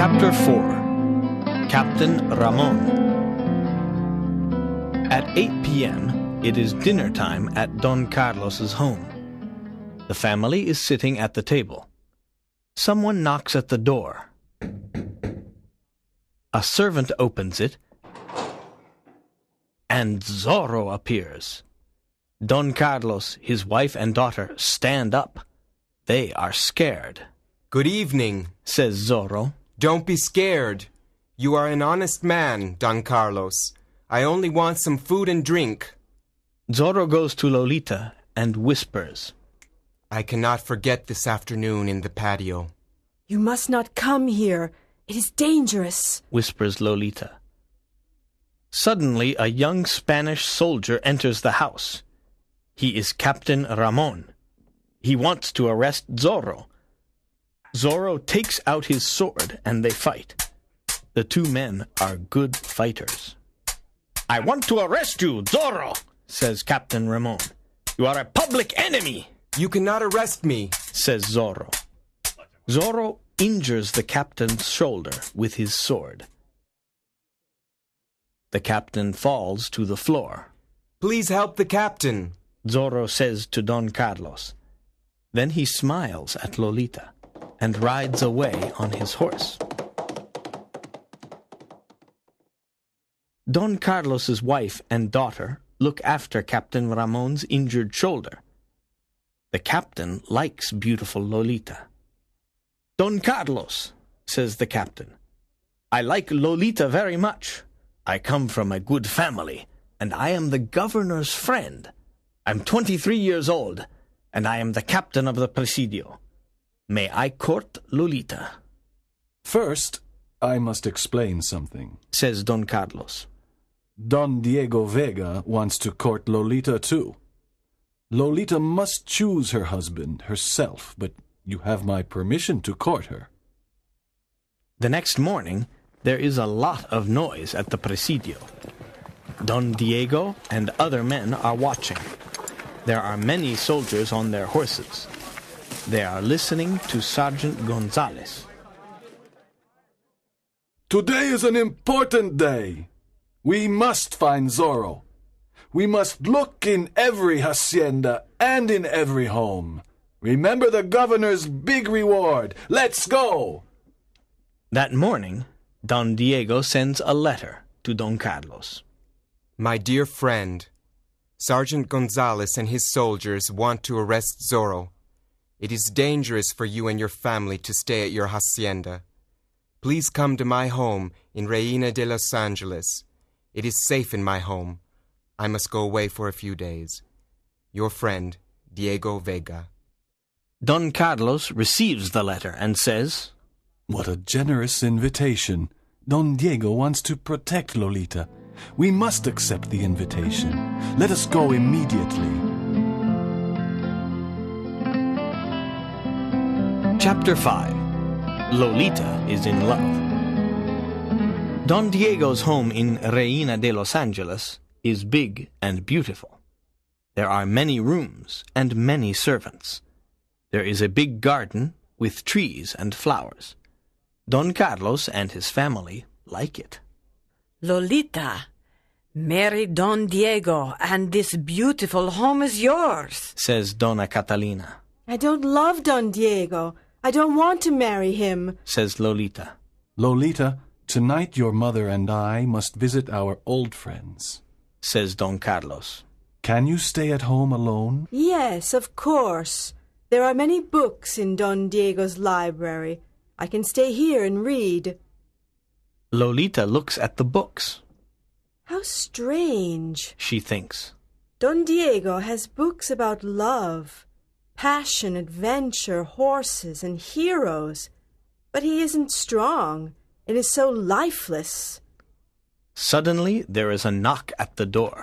Chapter 4. Captain Ramon. At 8 p.m., it is dinner time at Don Carlos's home. The family is sitting at the table. Someone knocks at the door. A servant opens it, and Zorro appears. Don Carlos, his wife and daughter stand up. They are scared. "Good evening," says Zorro. "Don't be scared. You are an honest man, Don Carlos. I only want some food and drink." Zorro goes to Lolita and whispers, "I cannot forget this afternoon in the patio." "You must not come here. It is dangerous," whispers Lolita. Suddenly, a young Spanish soldier enters the house. He is Captain Ramon. He wants to arrest Zorro. Zorro takes out his sword and they fight. The two men are good fighters. "I want to arrest you, Zorro," says Captain Ramon. "You are a public enemy." "You cannot arrest me," says Zorro. Zorro injures the captain's shoulder with his sword. The captain falls to the floor. "Please help the captain," Zorro says to Don Carlos. Then he smiles at Lolita and rides away on his horse. Don Carlos's wife and daughter look after Captain Ramon's injured shoulder. The captain likes beautiful Lolita. "Don Carlos," says the captain, "I like Lolita very much. I come from a good family, and I am the governor's friend. I'm 23 years old, and I am the captain of the Presidio. May I court Lolita?" "First, I must explain something," says Don Carlos. "Don Diego Vega wants to court Lolita too. Lolita must choose her husband herself, but you have my permission to court her." The next morning, there is a lot of noise at the Presidio. Don Diego and other men are watching. There are many soldiers on their horses. They are listening to Sergeant Gonzalez. "Today is an important day. We must find Zorro. We must look in every hacienda and in every home. Remember the governor's big reward. Let's go!" That morning, Don Diego sends a letter to Don Carlos. "My dear friend, Sergeant Gonzalez and his soldiers want to arrest Zorro. It is dangerous for you and your family to stay at your hacienda. Please come to my home in Reina de Los Angeles. It is safe in my home. I must go away for a few days. Your friend, Diego Vega." Don Carlos receives the letter and says, "What a generous invitation. Don Diego wants to protect Lolita. We must accept the invitation. Let us go immediately." Chapter 5. Lolita is in love. Don Diego's home in Reina de Los Angeles is big and beautiful. There are many rooms and many servants. There is a big garden with trees and flowers. Don Carlos and his family like it. "Lolita, marry Don Diego, and this beautiful home is yours," says Donna Catalina. "I don't love Don Diego. I don't want to marry him," says Lolita. "Lolita, tonight your mother and I must visit our old friends," says Don Carlos. "Can you stay at home alone?" "Yes, of course. There are many books in Don Diego's library. I can stay here and read." Lolita looks at the books. "How strange," she thinks. "Don Diego has books about love, passion, adventure, horses, and heroes. But he isn't strong and is so lifeless." Suddenly, there is a knock at the door.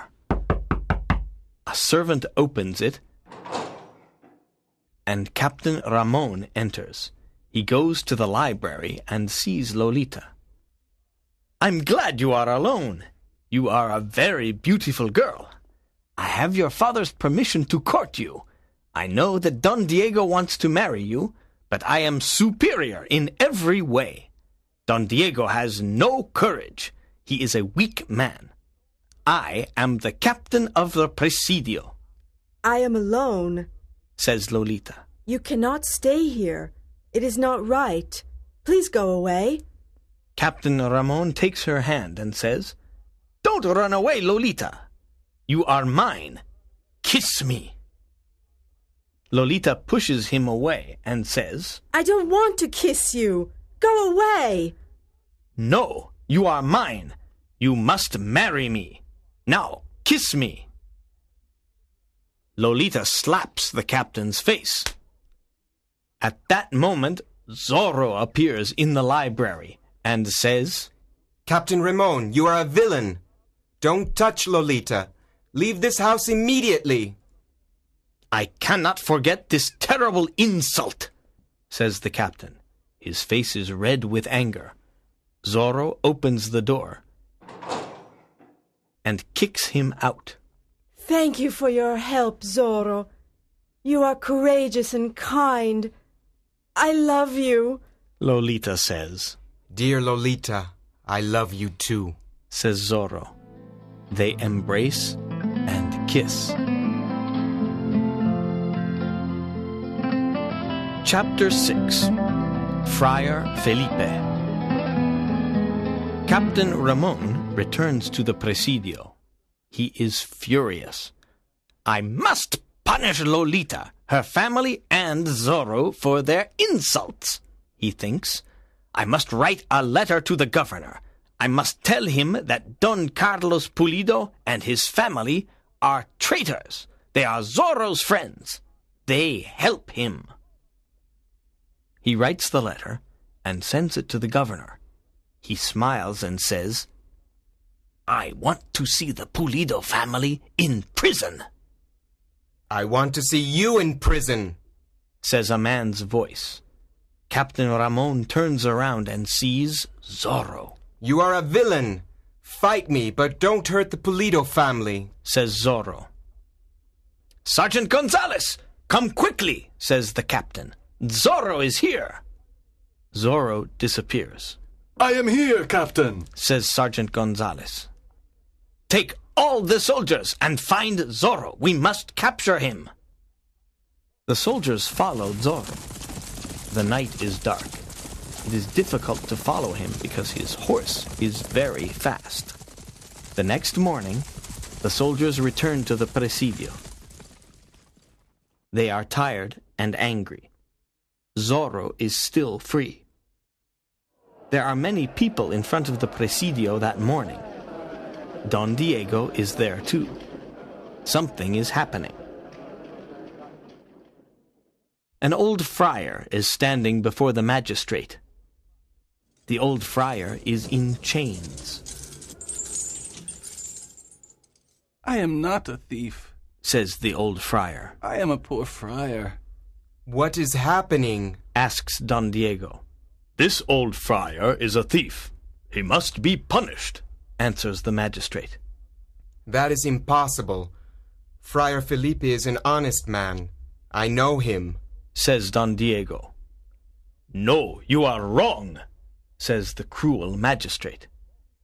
A servant opens it, and Captain Ramon enters. He goes to the library and sees Lolita. "I'm glad you are alone. You are a very beautiful girl. I have your father's permission to court you. I know that Don Diego wants to marry you, but I am superior in every way. Don Diego has no courage. He is a weak man. I am the captain of the Presidio, I am alone. says Lolita. You cannot stay here. It is not right. Please go away. Captain Ramon takes her hand and says, Don't run away, Lolita. You are mine. Kiss me. Lolita pushes him away and says, I don't want to kiss you. Go away. No, you are mine. You must marry me. Now, kiss me. Lolita slaps the captain's face. At that moment, Zorro appears in the library and says, Captain Ramon, you are a villain. Don't touch Lolita. Leave this house immediately. I cannot forget this terrible insult, says the captain. His face is red with anger. Zorro opens the door and kicks him out. Thank you for your help, Zorro. You are courageous and kind. I love you, Lolita says. Dear Lolita, I love you too, says Zorro. They embrace and kiss. Chapter 6. Friar Felipe. Captain Ramon returns to the Presidio. He is furious. I must punish Lolita, her family, and Zorro for their insults, he thinks. I must write a letter to the governor. I must tell him that Don Carlos Pulido and his family are traitors. They are Zorro's friends. They help him. He writes the letter and sends it to the governor. He smiles and says, I want to see the Pulido family in prison. I want to see you in prison, says a man's voice. Captain Ramon turns around and sees Zorro. You are a villain. Fight me, but don't hurt the Pulido family, says Zorro. Sergeant Gonzalez, come quickly, says the captain. Zorro is here. Zorro disappears. I am here, Captain, says Sergeant Gonzalez. Take all the soldiers and find Zorro. We must capture him. The soldiers follow Zorro. The night is dark. It is difficult to follow him because his horse is very fast. The next morning, the soldiers return to the Presidio. They are tired and angry. Zorro is still free. There are many people in front of the Presidio that morning. Don Diego is there too. Something is happening. An old friar is standing before the magistrate. The old friar is in chains. I am not a thief, says the old friar. I am a poor friar. What is happening? Asks Don Diego. This old friar is a thief. He must be punished, answers the magistrate. That is impossible. Friar Felipe is an honest man. I know him, says Don Diego. No, you are wrong, says the cruel magistrate.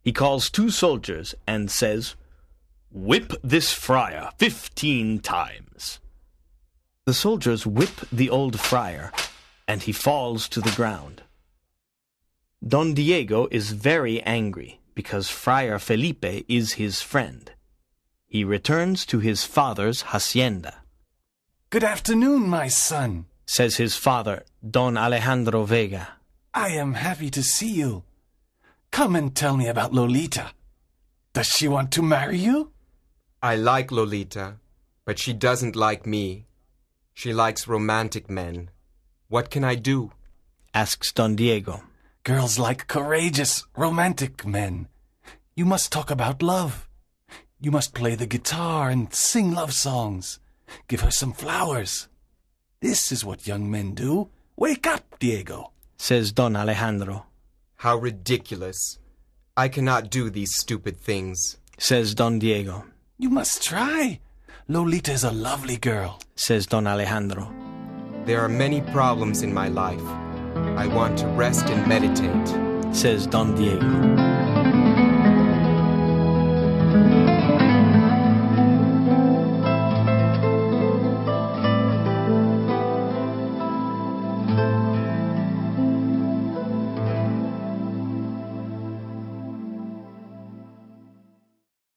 He calls 2 soldiers and says, Whip this friar 15 times. The soldiers whip the old friar, and he falls to the ground. Don Diego is very angry because Friar Felipe is his friend. He returns to his father's hacienda. Good afternoon, my son, says his father, Don Alejandro Vega. I am happy to see you. Come and tell me about Lolita. Does she want to marry you? I like Lolita, but she doesn't like me. She likes romantic men. What can I do? Asks Don Diego. Girls like courageous, romantic men. You must talk about love. You must play the guitar and sing love songs. Give her some flowers. This is what young men do. Wake up, Diego, says Don Alejandro. How ridiculous. I cannot do these stupid things, says Don Diego. You must try. Lolita is a lovely girl, says Don Alejandro. There are many problems in my life. I want to rest and meditate, says Don Diego.